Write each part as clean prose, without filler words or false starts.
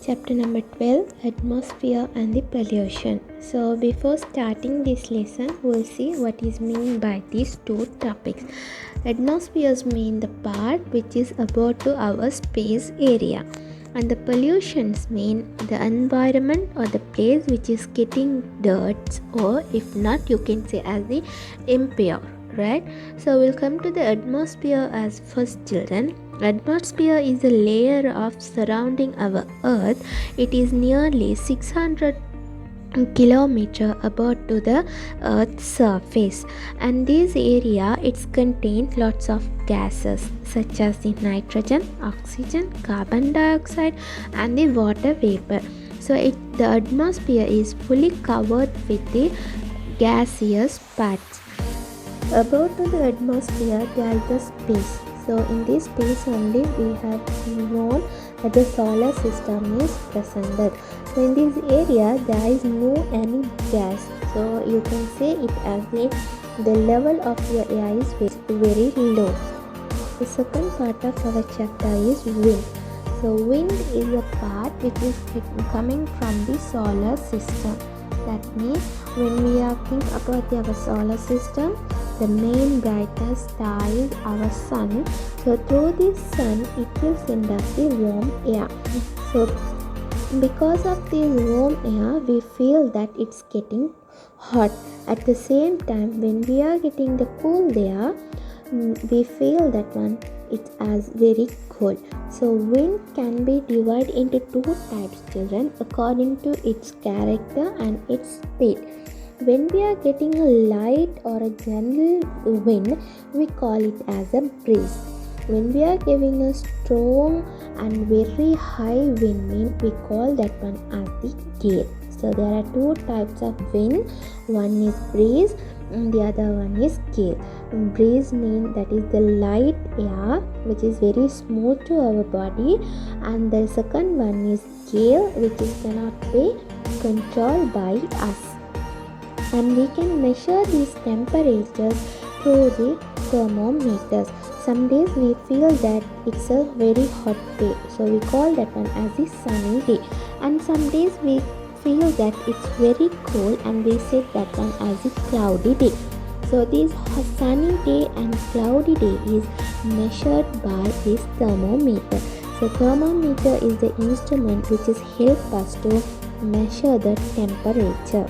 chapter number 12, atmosphere and the pollution. So before starting this lesson, we'll see what is meant by these two topics. Atmospheres mean the part which is about to our space area, and the pollutions mean the environment or the place which is getting dirt, or if not, you can say as the impure. Right? So we'll come to the atmosphere as first, children. Atmosphere is a layer of surrounding our earth. It is nearly 600 kilometer above to the earth's surface, and this area it's contains lots of gases such as the nitrogen, oxygen, carbon dioxide and the water vapor. So the atmosphere is fully covered with the gaseous parts. Above to the atmosphere there is the space. So in this space only we have known that the solar system is presented. So in this area there is no any gas. So you can say it as the level of your air is very low. The second part of our chapter is wind. So wind is a part which is coming from the solar system. That means when we are thinking about our solar system, the main brightest star is our sun. So through this sun it will send us the warm air. So because of this warm air we feel that it's getting hot. At the same time when we are getting the cool air, we feel that one it's as very cold. So wind can be divided into two types, children, according to its character and its speed. When we are getting a light or a gentle wind, we call it as a breeze. When we are giving a strong and very high wind, we call that one as the gale. So there are two types of wind. One is breeze and the other one is gale. Breeze means that is the light air which is very smooth to our body, and the second one is gale which is cannot be controlled by us. And we can measure these temperatures through the thermometers. Some days we feel that it's a very hot day, so we call that one as a sunny day, and some days we feel that it's very cold and we say that one as a cloudy day. So this sunny day and cloudy day is measured by this thermometer. So thermometer is the instrument which is help us to measure the temperature.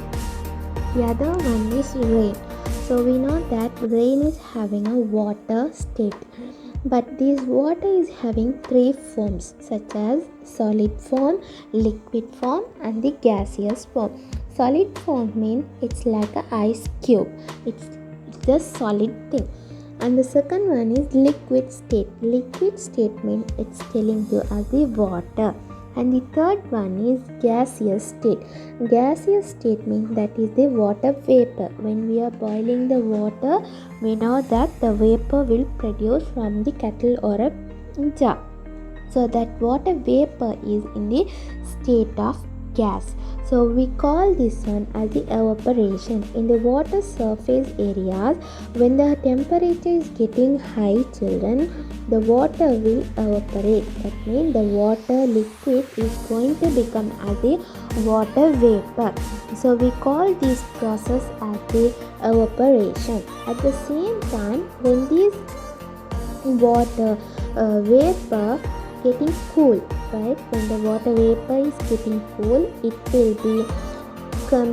The other one is rain. So we know that rain is having a water state, but this water is having three forms such as solid form, liquid form and the gaseous form. Solid form means it's like an ice cube. It's the solid thing. And the second one is liquid state. Liquid state means it's telling you as the water. And the third one is gaseous state. Gaseous state means that is the water vapor. When we are boiling the water, we know that the vapor will produce from the kettle or a jar. So that water vapor is in the state of gas. So we call this one as the evaporation. In the water surface areas, when the temperature is getting high, children, the water will evaporate. That means the water liquid is going to become as a water vapor. So we call this process as the evaporation. At the same time, when this water vapor getting cool, right? When the water vapor is getting cool, it will be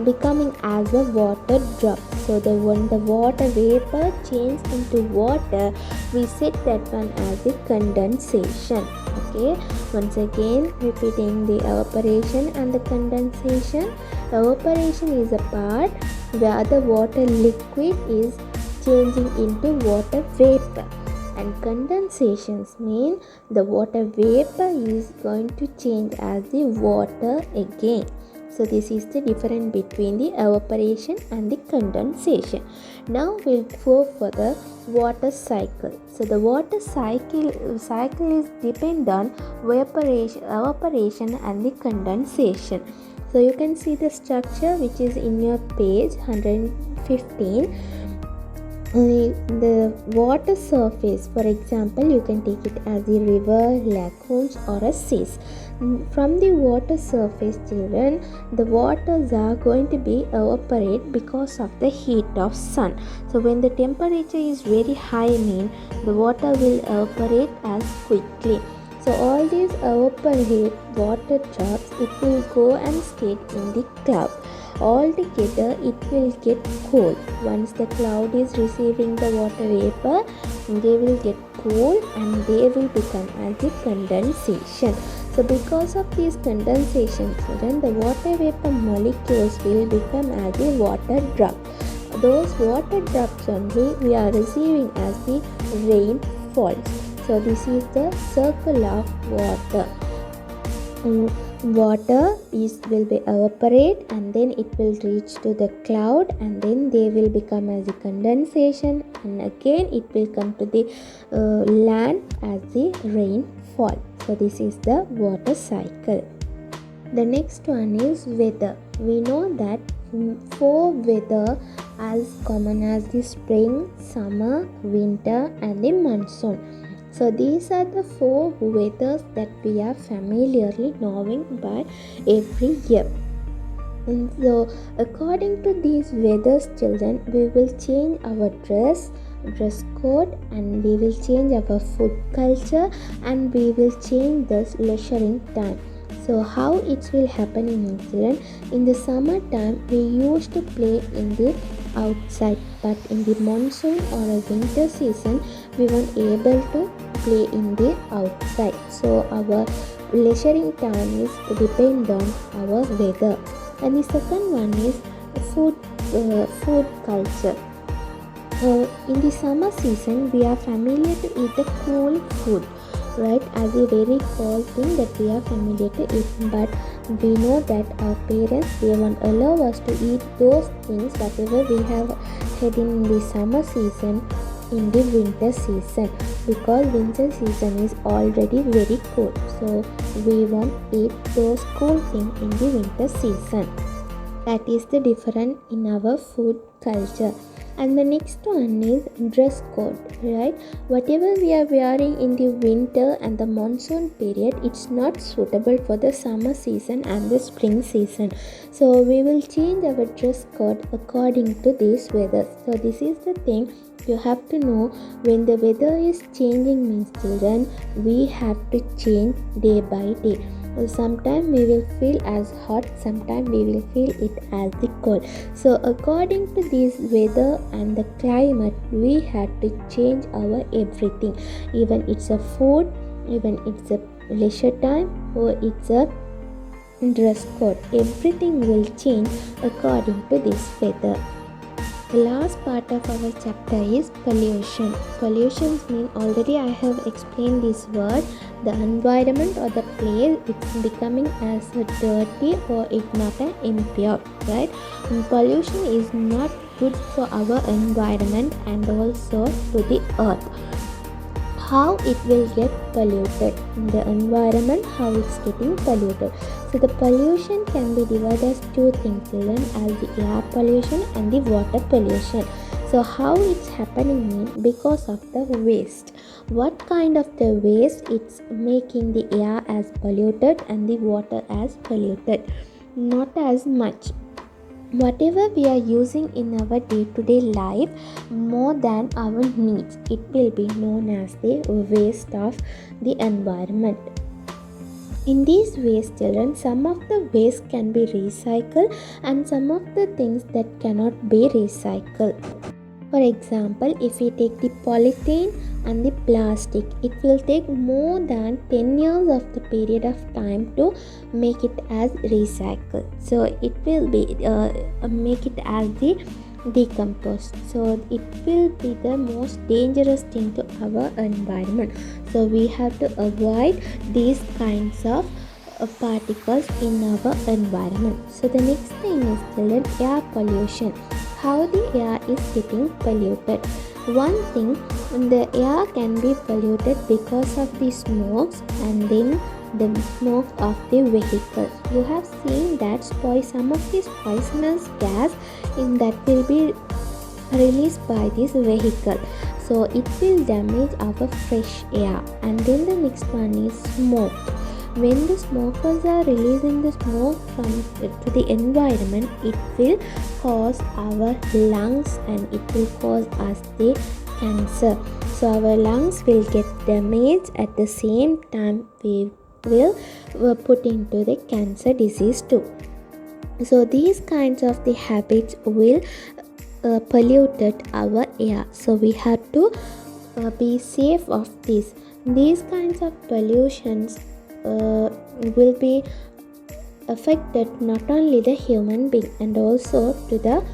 becoming as a water drop. So when the water vapor changes into water, we set that one as a condensation. Okay, once again repeating the evaporation and the condensation. Evaporation is a part where the water liquid is changing into water vapor, and condensations mean the water vapor is going to change as the water again. So this is the difference between the evaporation and the condensation. Now we'll go for the water cycle. So the water cycle is depend on evaporation and the condensation. So you can see the structure which is in your page 115. The water surface, for example, you can take it as a river, lagoons or a seas. From the water surface, children, the waters are going to be evaporate because of the heat of sun. So when the temperature is very high, the water will evaporate as quickly. So all these evaporate water drops, it will go and skate in the cloud. All together it will get cold. Once the cloud is receiving the water vapor, they will get cool and they will become as a condensation. So because of these condensation, then the water vapor molecules will become as a water drop. Those water drops only we are receiving as the rainfalls. So this is the circle of water. Water will be evaporate and then it will reach to the cloud and then they will become as a condensation and again it will come to the land as the rainfall. So this is the water cycle. The next one is weather. We know that 4 weather as common as the spring, summer, winter and the monsoon. So these are the 4 weathers that we are familiarly knowing by every year. And so according to these weathers, children, we will change our dress code and we will change our food culture and we will change this leisuring time. So how it will happen in children? In the summertime, we used to play in the outside, but in the monsoon or a winter season, we weren't able to play in the outside. So our leisuring time is depend on our weather. And the second one is food culture. In the summer season, we are familiar to eat the cool food, right, as a very cold thing that we are familiar to eat. But we know that our parents, they won't allow us to eat those things whatever we have had in the summer season in the winter season, because winter season is already very cold. So we won't eat those cool things in the winter season. That is the difference in our food culture. And the next one is dress code, right? Whatever we are wearing in the winter and the monsoon period, it's not suitable for the summer season and the spring season. So we will change our dress code according to these weather. So this is the thing you have to know. When the weather is changing, means children, we have to change day by day. Sometimes we will feel as hot, sometimes we will feel it as the cold. So according to this weather and the climate, we have to change our everything. Even it's a food, even it's a leisure time, or it's a dress code. Everything will change according to this weather. The last part of our chapter is pollution. Pollution means, already I have explained this word, the environment or the place, it's becoming as dirty or it's not impure, right? And pollution is not good for our environment and also to the earth. How it will get polluted in the environment, how it's getting polluted. So the pollution can be divided as 2 things, children, as the air pollution and the water pollution. So how it's happening because of the waste. What kind of the waste? It's making the air as polluted and the water as polluted. Not as much. Whatever we are using in our day-to-day life more than our needs, it will be known as the waste of the environment. In these waste, children, some of the waste can be recycled and some of the things that cannot be recycled. For example, if we take the polythene and the plastic, it will take more than 10 years of the period of time to make it as recycled. So it will be make it as the decomposed. So it will be the most dangerous thing to our environment. So we have to avoid these kinds of particles in our environment. So the next thing is children, air pollution. How the air is getting polluted. One thing, the air can be polluted because of the smokes and then the smoke of the vehicles. You have seen that some of these poisonous gas in that will be released by this vehicle. So it will damage our fresh air. And then the next one is smoke. When the smokers are releasing the smoke to the environment, it will cause our lungs and it will cause us the cancer. So our lungs will get damaged. At the same time, we will put into the cancer disease too. So these kinds of the habits will polluted our air. So we have to be safe of this. These kinds of pollutions will be affected not only the human being and also to the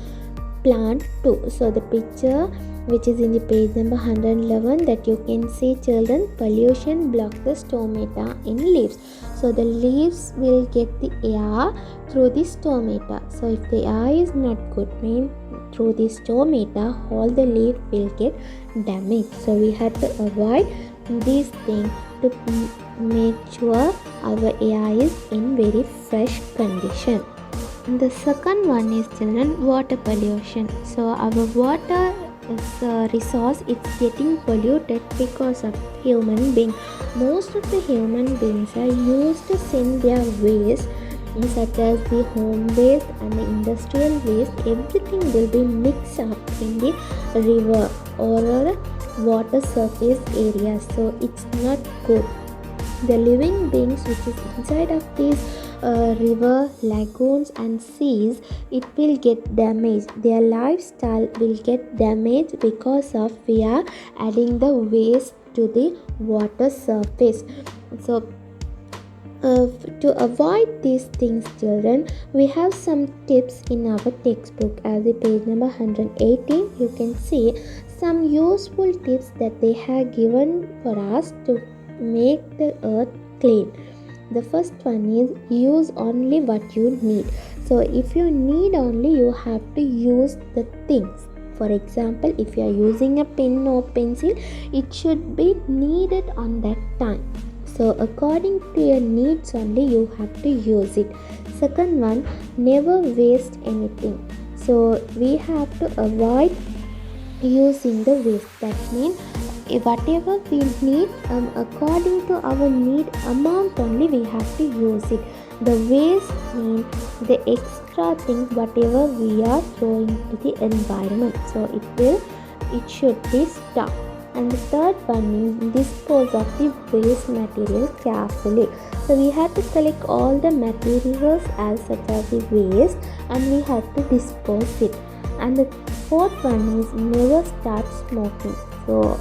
plant too. So the picture which is in the page number 111, that you can see, children, pollution block the stomata in leaves. So the leaves will get the air through the stomata. So if the air is not good, through the stomata, all the leaf will get damaged. So we have to avoid these things to make sure our air is in very fresh condition. The second one is, children, water pollution. So our water is a resource, it's getting polluted because of human being. Most of the human beings are used to send their waste, such as the home waste and the industrial waste. Everything will be mixed up in the river or water surface areas. So it's not good. The living beings which is inside of these river, lagoons and seas, it will get damaged. Their lifestyle will get damaged because of we are adding the waste to the water surface. So to avoid these things, children, we have some tips in our textbook. As the page number 118, you can see some useful tips that they have given for us to make the earth clean. The first one is use only what you need. So if you need only, you have to use the things. For example, if you are using a pen or pencil, it should be needed on that time. So according to your needs only, you have to use it. Second one, never waste anything. So we have to avoid using the waste. That means whatever we need, according to our need amount only we have to use it. The waste means the extra thing whatever we are throwing to the environment. So it should be stopped. And the third one is dispose of the waste material carefully. So we have to collect all the materials as such as the waste and we have to dispose it. And the fourth one is never start smoking. So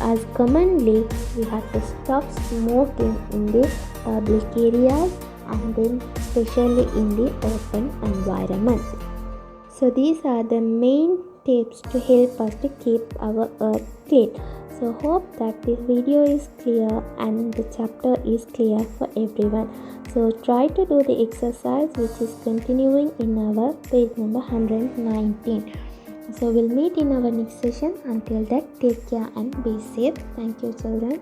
as commonly we have to stop smoking in the public areas and then especially in the open environment. So these are the main tips to help us to keep our earth clean. So hope that this video is clear and the chapter is clear for everyone. So try to do the exercise which is continuing in our page number 119. So we'll meet in our next session. Until that, take care and be safe. Thank you, children.